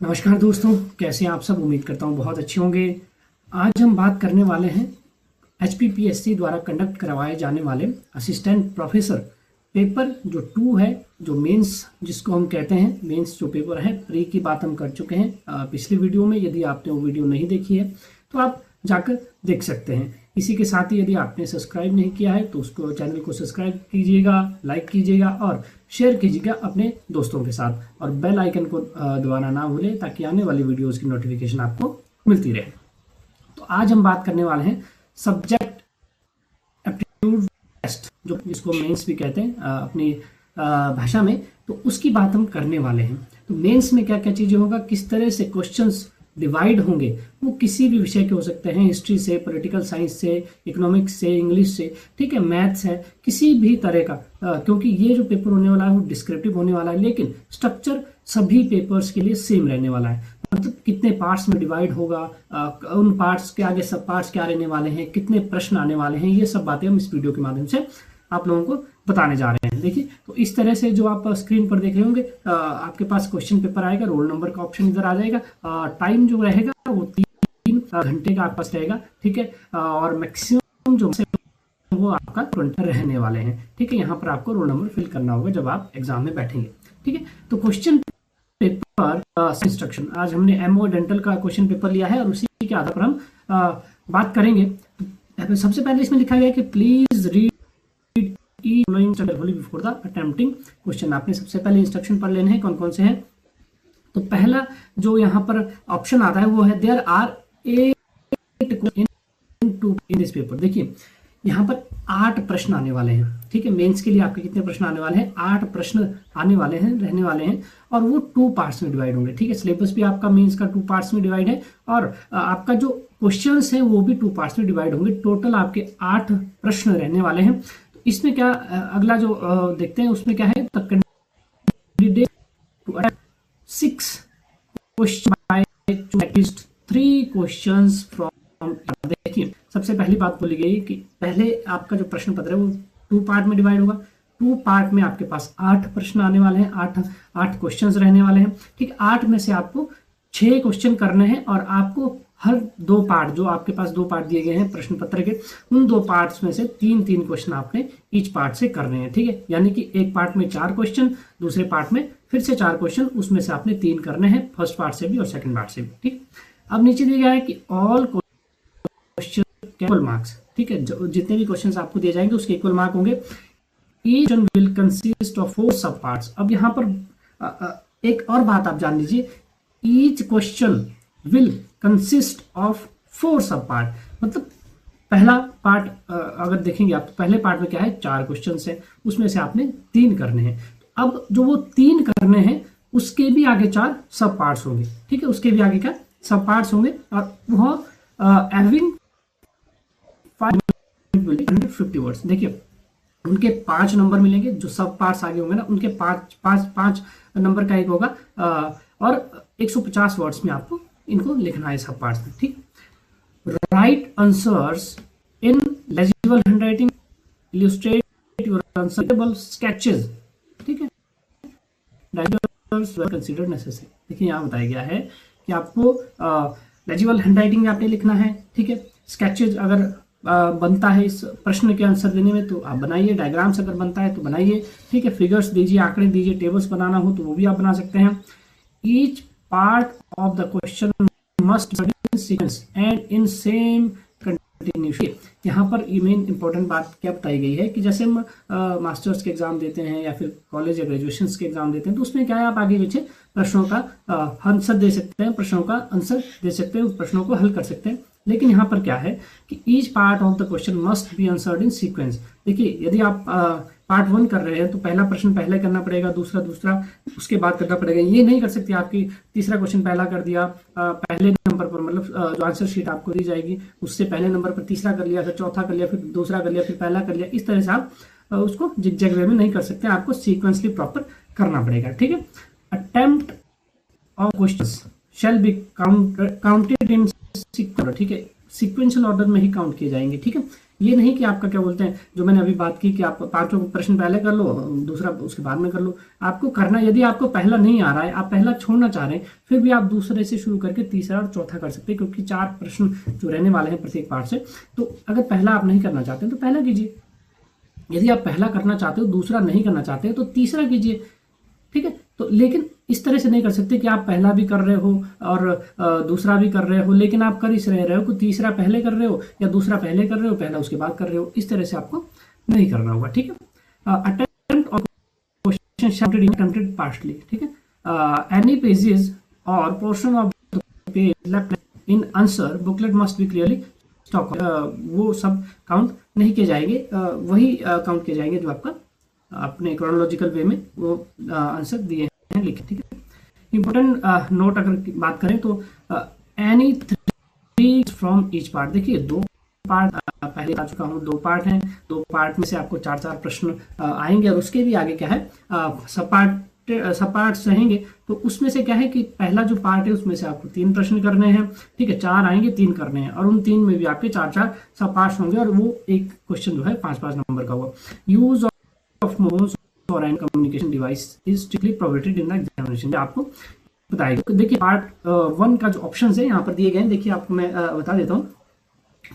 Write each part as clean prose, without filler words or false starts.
नमस्कार दोस्तों, कैसे हैं आप सब। उम्मीद करता हूँ बहुत अच्छे होंगे। आज हम बात करने वाले हैं HPPSC द्वारा कंडक्ट करवाए जाने वाले असिस्टेंट प्रोफेसर पेपर जो 2 है, जो मेंस जिसको हम कहते हैं। मेंस जो पेपर है, प्री की बात हम कर चुके हैं पिछली वीडियो में। यदि आपने वो वीडियो नहीं देखी है तो आप जाकर देख सकते हैं। इसी के साथ ही यदि आपने सब्सक्राइब नहीं किया है तो उसको चैनल को सब्सक्राइब कीजिएगा, लाइक कीजिएगा और शेयर कीजिएगा अपने दोस्तों के साथ, और बेल आइकन को दबाना ना भूलें ताकि आने वाली वीडियोस की नोटिफिकेशन आपको मिलती रहे। तो आज हम बात करने वाले हैं सब्जेक्ट एप्टीट्यूड टेस्ट, जो इसको मेंस भी कहते हैं अपनी भाषा में। तो उसकी बात हम करने वाले हैं। तो मेंस में क्या क्या चीज़ें होगा, किस तरह से क्वेश्चंस डिवाइड होंगे, वो किसी भी विषय के हो सकते हैं, हिस्ट्री से, पॉलिटिकल साइंस से, इकोनॉमिक्स से, इंग्लिश से, ठीक है, मैथ्स है, किसी भी तरह का। क्योंकि ये जो पेपर होने वाला है वो डिस्क्रिप्टिव होने वाला है, लेकिन स्ट्रक्चर सभी पेपर्स के लिए सेम रहने वाला है। मतलब कितने पार्ट्स में डिवाइड होगा, उन पार्ट्स के आगे सब पार्ट्स क्या रहने वाले हैं, कितने प्रश्न आने वाले हैं, ये सब बातें हम इस वीडियो के माध्यम से आप लोगों को बताने जा रहे हैं। देखिए, तो इस तरह से जो आप स्क्रीन पर देख रहे होंगे, आपके पास क्वेश्चन पेपर आएगा, रोल नंबर का ऑप्शन इधर आ जाएगा। टाइम जो रहेगा वो 3 घंटे का आपके पास रहेगा, ठीक है। और मैक्सिमम जो वो आपका 20 रहने वाले हैं, ठीक है। यहाँ पर आपको रोल नंबर फिल करना होगा जब आप एग्जाम में बैठेंगे, ठीक है। तो क्वेश्चन पेपर इंस्ट्रक्शन, आज हमने MO डेंटल का क्वेश्चन पेपर लिया है और उसी के आधार पर हम बात करेंगे। तो सबसे पहले इसमें लिखा गया है कि please read before the attempting question. आपने सबसे पहले इंस्ट्रक्शन पढ़ लेने हैं कौन कौन से हैं। तो पहला जो यहाँ पर ऑप्शन आता है वो है there are 8 in this paper. देखिए, यहाँ पर 8 प्रश्न आने वाले हैं, ठीक है। मेंस के लिए आपके कितने प्रश्न आने वाले हैं, 8 प्रश्न आने वाले हैं, रहने वाले हैं, और वो 2 पार्ट्स में डिवाइड होंगे, ठीक है। सिलेबस भी आपका मेंस का 2 पार्ट्स में डिवाइड है, और आपका जो क्वेश्चंस हैं वो भी 2 पार्ट्स में डिवाइड होंगे। टोटल आपके 8 प्रश्न रहने वाले हैं। तो इसमें क्या अगला जो देखते हैं उसमें क्या है, the candidate to attempt 6 question by at least 3 questions from. देखिए, सबसे पहली बात बोली गई कि पहले आपका जो प्रश्न पत्र है वो 2 पार्ट में डिवाइड होगा। 2 पार्ट में आपके पास 8 प्रश्न आने वाले हैं, 8 क्वेश्चंस रहने वाले हैं, ठीक। 8 में से आपको 6 क्वेश्चन करने हैं, और आपको हर 2 पार्ट, जो आपके पास 2 पार्ट दिए गए हैं प्रश्न पत्र के, उन 2 पार्ट्स में से 3-3 क्वेश्चन आपने ईच पार्ट से करने हैं, ठीक है। यानी कि एक पार्ट में 4 क्वेश्चन, दूसरे पार्ट में फिर से 4 क्वेश्चन, उसमें से आपने 3 करने हैं, फर्स्ट पार्ट से भी और सेकंड पार्ट से भी, ठीक। अब नीचे दिया गया है कि ऑल क्वेश्चन इक्वल मार्क्स, ठीक है। जितने भी क्वेश्चंस आपको दिए जाएंगे उसके इक्वल मार्क होंगे। ईच विल कंसिस्ट ऑफ 4 सब पार्ट्स। अब यहाँ पर एक और बात आप जान लीजिए, each question will consist of 4 सब पार्ट। मतलब पहला पार्ट अगर देखेंगे आप, तो पहले पार्ट में क्या है, 4 क्वेश्चन है, उसमें से आपने 3 करने हैं। तो अब जो वो 3 करने हैं उसके भी आगे 4 सब पार्ट्स होंगे, ठीक है। उसके भी आगे क्या सब पार्ट्स होंगे, और वह हैविंग 150 वर्ड्स। देखिए, उनके 5 नंबर मिलेंगे, जो सब पार्ट्स आगे होंगे ना, उनके 5 नंबर का एक होगा, और 150 वर्ड्स में आपको इनको लिखना है सब पार्ट्स में, ठीक। Right answers in legible handwriting, illustrate your answerable sketches, ठीक है। Considered necessary. देखिए, यहाँ बताया गया है कि आपको लेजिबल हैंडराइटिंग में आपने लिखना है, ठीक है। स्केचेज अगर बनता है इस प्रश्न के आंसर देने में तो आप बनाइए, डायग्राम्स अगर बनता है तो बनाइए, ठीक है। फिगर्स दीजिए, आंकड़े दीजिए, टेबल्स बनाना हो तो वो भी आप बना सकते हैं। Each part of the question must be in sequence and in same continuity. यहाँ पर मेन इंपॉर्टेंट बात क्या बताई गई है कि जैसे हम मास्टर्स के एग्जाम देते हैं या फिर कॉलेज या ग्रेजुएशन के एग्जाम देते हैं, तो उसमें क्या है, आप आगे पीछे प्रश्नों का आंसर दे सकते हैं, प्रश्नों का आंसर दे सकते हैं, उस प्रश्नों को हल कर सकते हैं। लेकिन यहाँ पर क्या है कि each part of the question must be answered in sequence. देखिए, यदि आप पार्ट 1 कर रहे हैं तो पहला प्रश्न पहले करना पड़ेगा, दूसरा उसके बाद करना पड़ेगा। ये नहीं कर सकते आपकी तीसरा क्वेश्चन पहला कर दिया पहले नंबर पर, मतलब जो आंसर शीट आपको दी जाएगी उससे पहले नंबर पर तीसरा कर लिया, फिर चौथा कर लिया, फिर दूसरा कर लिया, फिर पहला कर लिया। इस तरह से आप उसको जिगजैग वे में नहीं कर सकते, आपको सीक्वेंसली प्रॉपर करना पड़ेगा, ठीक है। Attempt of questions shall be counted in sequence, ठीक है। सीक्वेंशियल ऑर्डर में ही काउंट किए जाएंगे, ठीक है। ये नहीं कि आपका क्या बोलते हैं, जो मैंने अभी बात की कि आप 5 प्रश्न पहले कर लो, दूसरा उसके बाद में कर लो। आपको करना, यदि आपको पहला नहीं आ रहा है, आप पहला छोड़ना चाह रहे हैं, फिर भी आप दूसरे से शुरू करके तीसरा और चौथा कर सकते हैं, क्योंकि 4 प्रश्न जो रहने वाले हैं प्रत्येक पार्ट से। तो अगर पहला आप नहीं करना चाहते तो पहला कीजिए, यदि आप पहला करना चाहते हो, दूसरा नहीं करना चाहते हो, तो तीसरा कीजिए, ठीक है। तो लेकिन इस तरह से नहीं कर सकते कि आप पहला भी कर रहे हो और दूसरा भी कर रहे हो, लेकिन आप कर इस रहे हो कि तीसरा पहले कर रहे हो या दूसरा पहले कर रहे हो, पहला उसके बाद कर रहे हो। इस तरह से आपको नहीं करना होगा, ठीक है। अटेम्प्ट और क्वेश्चन अटेम्प्टेड पार्शली, ठीक है। एनी पेजेस और portion of the page left in answer booklet must be clearly stock, वो सब काउंट नहीं किए जाएंगे, वही काउंट किए जाएंगे जो आपका अपने क्रोनोलॉजिकल वे में वो आंसर दिए हैं लिखे, ठीक है। इंपॉर्टेंट नोट अगर बात करें तो एनी 3 फ्रॉम ईच पार्ट, देखिए 2 पार्ट पहले आ चुका हूँ, 2 पार्ट हैं, 2 पार्ट में से आपको 4-4 प्रश्न आएंगे, और उसके भी आगे क्या है सब पार्ट रहेंगे। तो उसमें से क्या है कि पहला जो पार्ट है उसमें से आपको 3 प्रश्न करने हैं, ठीक है, 4 आएंगे, 3 करने हैं, और उन 3 में भी आपके 4-4 सब पार्ट होंगे, और वो एक क्वेश्चन जो है 5-5 नंबर का होगा। यूज ऑफ मोड्स और and communication device is strictly prohibited in the examination, आपको बताएगा। देखिए पार्ट 1 का जो ऑप्शन है यहाँ पर दिए गए हैं, देखिए आपको मैं बता देता हूँ।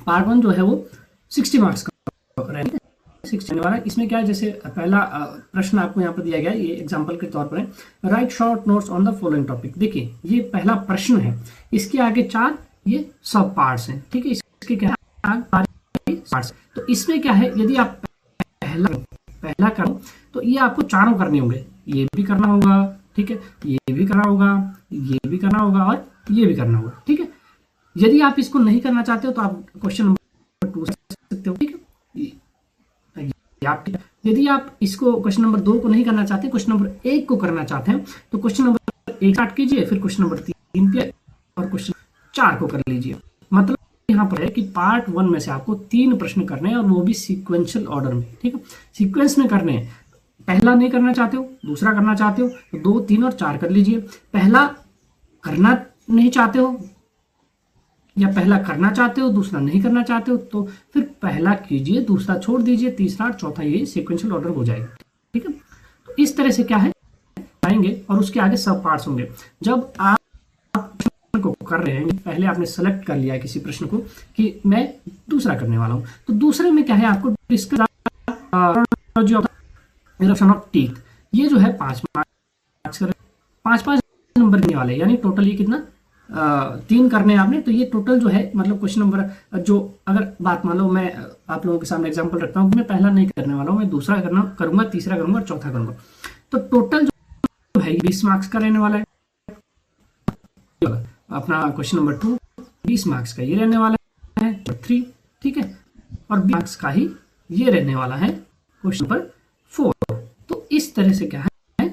पार्ट 1 जो है वो 60 मार्क्स का रहेगा, 60 वाला। इसमें क्या है, जैसे पहला प्रश्न आपको यहाँ पर दिया गया है, ये एग्जांपल के तौर पर है, right short notes on the following topic. देखिए ये पहला प्रश्न है, इसके आगे 4 ये सब पार्ट्स हैं, ठीक है, इसके क्या है पार्ट्स। तो इसमें क्या है, यदि आप पहला करो तो ये आपको 4 करने होंगे, ये भी करना होगा, ठीक है, ये भी करना होगा, ये भी करना होगा, और ये भी करना होगा, ठीक है। यदि आप इसको नहीं करना चाहते हो तो आप क्वेश्चन नंबर 2 कर सकते हो, ठीक है। यदि आप इसको क्वेश्चन नंबर 2 को नहीं करना चाहते, क्वेश्चन नंबर 1 को करना चाहते हैं, तो क्वेश्चन नंबर 1 स्टार्ट कीजिए, फिर क्वेश्चन नंबर 3 पे और क्वेश्चन 4 को कर लीजिए। मतलब यहाँ पर है कि पार्ट 1 में से आपको 3 प्रश्न करने हैं, और वो भी सीक्वेंशियल ऑर्डर में, ठीक है, सीक्वेंस में करने हैं। पहला नहीं करना चाहते हो, दूसरा करना चाहते हो, तो 2, 3 और 4 कर लीजिए। पहला करना नहीं चाहते हो, या पहला करना चाहते हो दूसरा नहीं करना चाहते हो, तो फिर पहला कीजिए, दूसरा छोड़ दीजिए, तीसरा और चौथा ये सीक्वेंशियल ऑर्डर हो जाएगा, ठीक है। तो इस तरह से क्या है आएंगे, और उसके आगे सब पार्ट्स होंगे। जब आप को कर रहे हैं, पहले आपने सेलेक्ट कर लिया किसी प्रश्न को कि मैं दूसरा करने वाला हूं, तो दूसरे में क्या है, आपको डिस्कस इरप्शन ऑफ टीथ, ये जो है 5 मार्क्स, 5-5 नंबर देने वाले, यानी टोटल ये कितना 3 करने हैं आपने। तो ये टोटल जो है मतलब क्वेश्चन नंबर जो, अगर बात मान लो मैं आप लोगों के सामने एग्जांपल रखता हूँ, मैं पहला नहीं करने वाला हूँ, मैं दूसरा करूंगा, तीसरा करूंगा, चौथा करूंगा, तो टोटल जो है 20 मार्क्स का रहने वाला है। अपना क्वेश्चन नंबर 2 20 मार्क्स का ये रहने वाला है, 3, ठीक है, और 20 मार्क्स का ही ये रहने वाला है क्वेश्चन नंबर 4। तो इस तरह से क्या है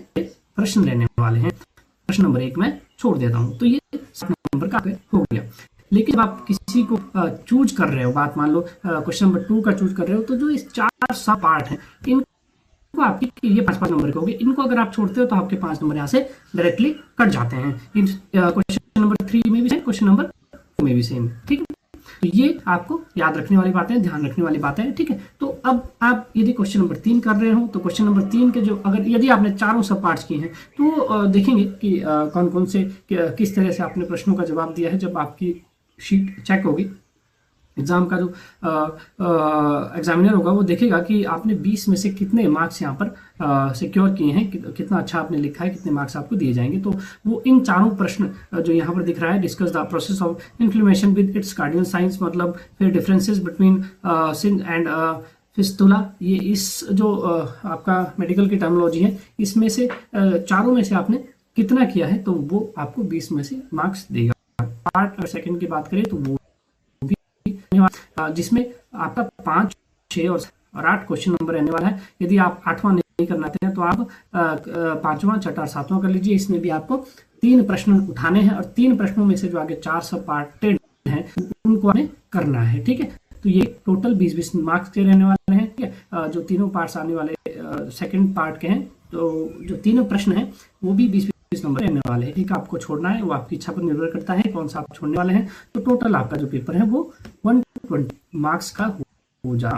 प्रश्न रहने वाले हैं। प्रश्न नंबर 1 मैं छोड़ देता हूं, तो ये 7 नंबर का हो गया। लेकिन जब आप किसी को चूज कर रहे हो, बात मान लो क्वेश्चन नंबर 2 का चूज कर रहे हो, तो जो इस 4 सब पार्ट हैं इनको आपके ये 5-5 नंबर के होंगे, इनको अगर आप छोड़ते हो तो आपके 5 नंबर यहाँ से डायरेक्टली कट जाते हैं। क्वेश्चन नंबर 3 में भी सेम, क्वेश्चन नंबर 2 में भी सेम, ठीक है। तो ये आपको याद रखने वाली बातें, ध्यान रखने वाली बातें हैं, ठीक है। तो अब आप यदि क्वेश्चन नंबर 3 कर रहे हो, तो क्वेश्चन नंबर 3 के जो अगर यदि आपने चारों सब पार्ट्स किए हैं, तो देखेंगे कि कौन कौन से किस तरह से आपने प्रश्नों का जवाब दिया है। जब आपकी शीट चेक होगी, एग्जाम का जो एग्जामिनर होगा वो देखेगा कि आपने 20 में से कितने मार्क्स यहाँ पर सिक्योर किए हैं, कितना अच्छा आपने लिखा है, कितने मार्क्स आपको दिए जाएंगे। तो वो इन चारों प्रश्न जो यहाँ पर दिख रहा है, discuss the process of inflammation with its cardinal signs, मतलब फिर differences between sinus and fistula, ये इस जो आपका मेडिकल की टर्मिनोलॉजी है, इसमें से चारों में से आपने कितना किया है, तो वो आपको 20 में से मार्क्स देगा। पार्ट सेकंड की बात करें तो वो जिसमें आपका 5, 6 और 8 क्वेश्चन नंबर रहने वाला है। यदि आप 8वां नहीं करना चाहते हैं तो आप 5वां, 6वां और 7वां कर लीजिए। इसमें भी आपको 3 प्रश्न उठाने हैं, और 3 प्रश्नों में से जो आगे 4 सब पार्टेड हैं उनको हमें करना है, ठीक है। तो ये टोटल 20-20 मार्क्स के रहने वाले हैं, ठीक है। जो तीनों पार्ट्स आने वाले सेकंड पार्ट के हैं, तो जो तीनों प्रश्न हैं वो भी 20-20 नंबर रहने वाले हैं। एक आपको छोड़ना है, वो आपकी इच्छा पर निर्भर करता है कौन सा आप छोड़ने वाले हैं। तो टोटल आपका जो पेपर है वो 120 मार्क्स का हो जा।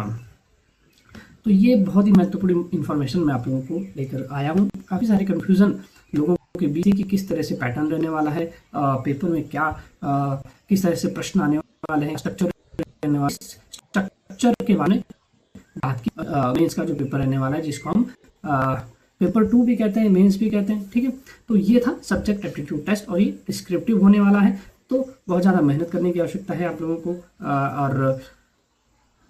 तो ये बहुत ही महत्वपूर्ण इन्फॉर्मेशन मैं आप लोगों को लेकर आया हूँ। काफ़ी सारे कन्फ्यूज़न लोगों के बीच कि किस तरह से पैटर्न रहने वाला है, पेपर में क्या किस तरह से प्रश्न आने वाले हैं, स्ट्रक्चर रहने वाला, स्ट्रक्चर के बारे में बात की। मेंस का जो पेपर रहने वाला है जिसको हम पेपर 2 भी कहते हैं, मेंस भी कहते हैं, ठीक है। तो ये था सब्जेक्ट एप्टीट्यूड टेस्ट और ये डिस्क्रिप्टिव होने वाला है, तो बहुत ज़्यादा मेहनत करने की आवश्यकता है आप लोगों को, और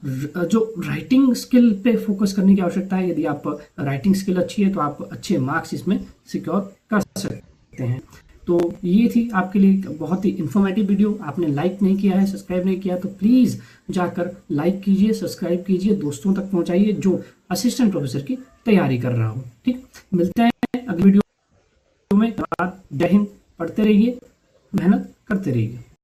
जो राइटिंग स्किल पे फोकस करने की आवश्यकता है। यदि आप राइटिंग स्किल अच्छी है तो आप अच्छे मार्क्स इसमें सिक्योर कर सकते हैं। तो ये थी आपके लिए बहुत ही इन्फॉर्मेटिव वीडियो। आपने लाइक नहीं किया है, सब्सक्राइब नहीं किया तो प्लीज़ जाकर लाइक कीजिए, सब्सक्राइब कीजिए, दोस्तों तक पहुंचाइए जो असिस्टेंट प्रोफेसर की तैयारी कर रहा हो। ठीक, मिलते हैं अगली वीडियो में। जय हिंद, पढ़ते रहिए, मेहनत करते रहिए।